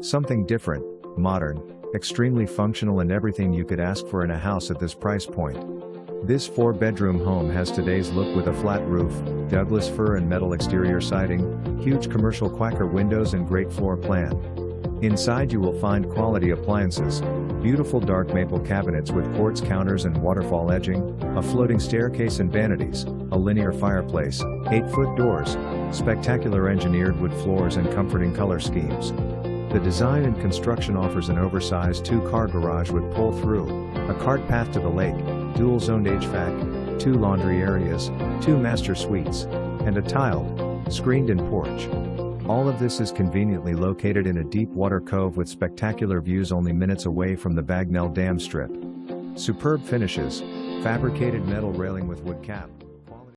Something different, modern, extremely functional, and everything you could ask for in a house at this price point. This 4-bedroom home has today's look with a flat roof, Douglas fir and metal exterior siding, huge commercial Quacker windows, and great floor plan. Inside you will find quality appliances, beautiful dark maple cabinets with quartz counters and waterfall edging, a floating staircase and vanities, a linear fireplace, 8-foot doors, spectacular engineered wood floors, and comforting color schemes. The design and construction offers an oversized 2-car garage with pull-through, a cart path to the lake, dual-zoned HVAC, 2 laundry areas, 2 master suites, and a tiled, screened-in porch. All of this is conveniently located in a deep water cove with spectacular views only minutes away from the Bagnell Dam Strip. Superb finishes, fabricated metal railing with wood cap.